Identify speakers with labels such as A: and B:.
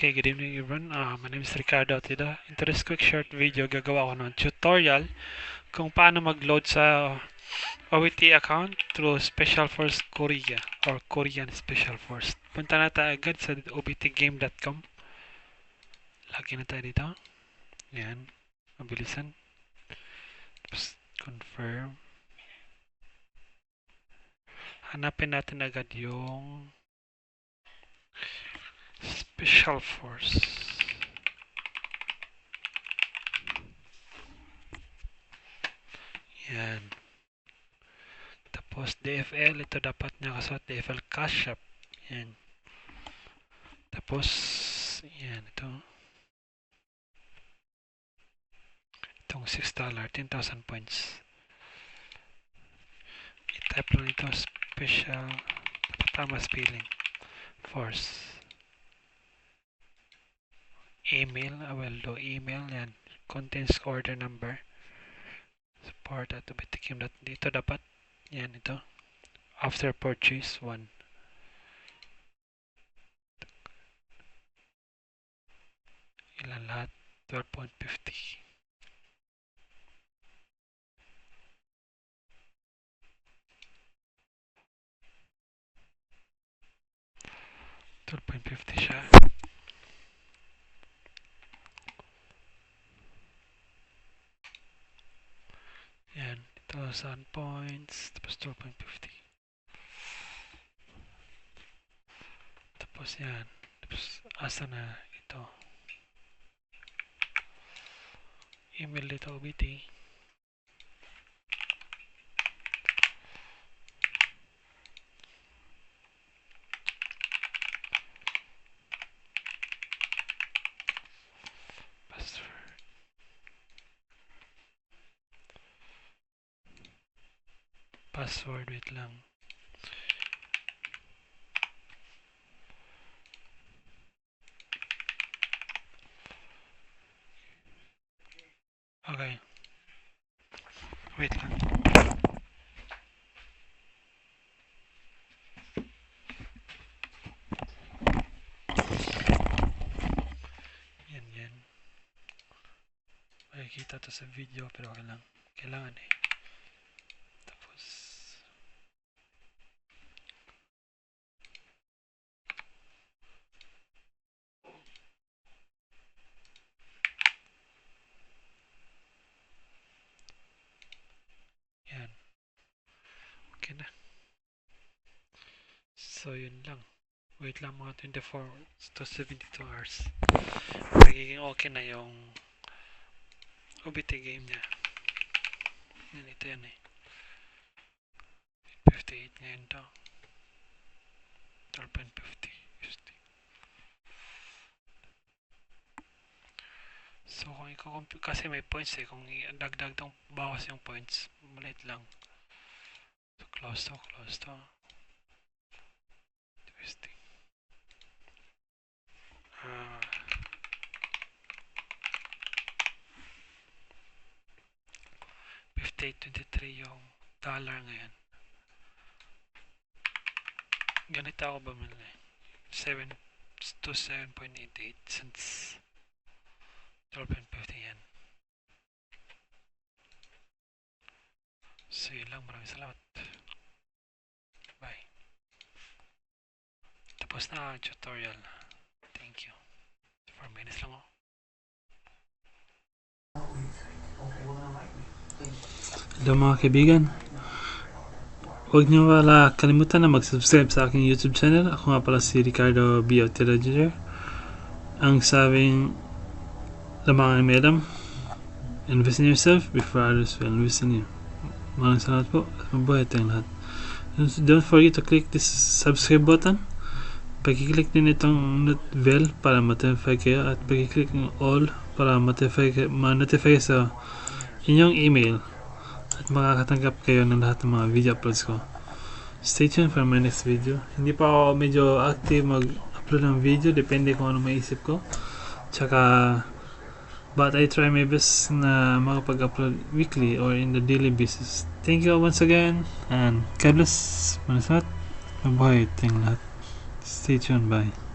A: Okay, good evening everyone. My name is Ricardo Atida. In today's quick short video, gagawa ko ng tutorial kung paano mag-load sa OBT account through Special Force Korea or Korean Special Force. Punta na tayo agad sa obtgame.com. Login na tayo dito. Yan. Mabilisan. Tapos confirm. Hanapin natin agad yung Special Force. Yan. Tapos DFL, ito dapat niya kasuot DFL Cash App. Yan. Tapos, yan, ito. Itong $6, 10,000 points. I-type lang ito, Special, tama spelling, Force. Email, I will do email, yan. Contains order number. Support at obtgame. Dito dapat, yan, ito. After purchase, 1. Ilan lahat? 12.50. siya. Yan, 1,000 points, tapos 12.50. Tapos yan, tapos asa na ito. Email dito OBT. Password, wait lang. Okay. Wait lang. Yan. Makikita to sa video pero okay lang. Kailangan eh. Tapos yan. Okay na. So yun lang. Wait lang mga 24 to 72 hours. Magiging okay na yung OBT game niya. Yan, ito yan eh. 58 ngayon to. 12.50. So kung i-compute kasi may points eh. Kung dagdag tong bawas yung points, maliit lang. So close to. Twisting. 58.23 yung dollar ngayon. Ganito ako bumili. 7 to 7.88 cents. 12.50 yan. So yun lang. Maraming salamat. Bye. Tapos na ang tutorial. Thank you. 4 minutes lang ako. Hello mga kaibigan. Huwag niyo wala kalimutan na mag-subscribe sa aking YouTube channel. Ako nga pala si Ricardo B. Otero Jr. Ang sabing lamang ay medam. Invest in yourself before others will invest in you. Maraming salamat po at mabuhay tayong lahat. Don't forget to click this subscribe button. Pag-click din itong bell para ma-notify kayo at pag-click ng all para ma-notify sa inyong email at makakatanggap kayo ng lahat ng mga video uploads ko. Stay tuned for my next video. Hindi pa ako medyo active mag-upload ng video, depende kung ano maisip ko. Tsaka but I try my best na makapag-upload weekly or in the daily basis. Thank you once again and God bless. Maraming salamat. Mabuhay tayong lahat. Stay tuned. Bye.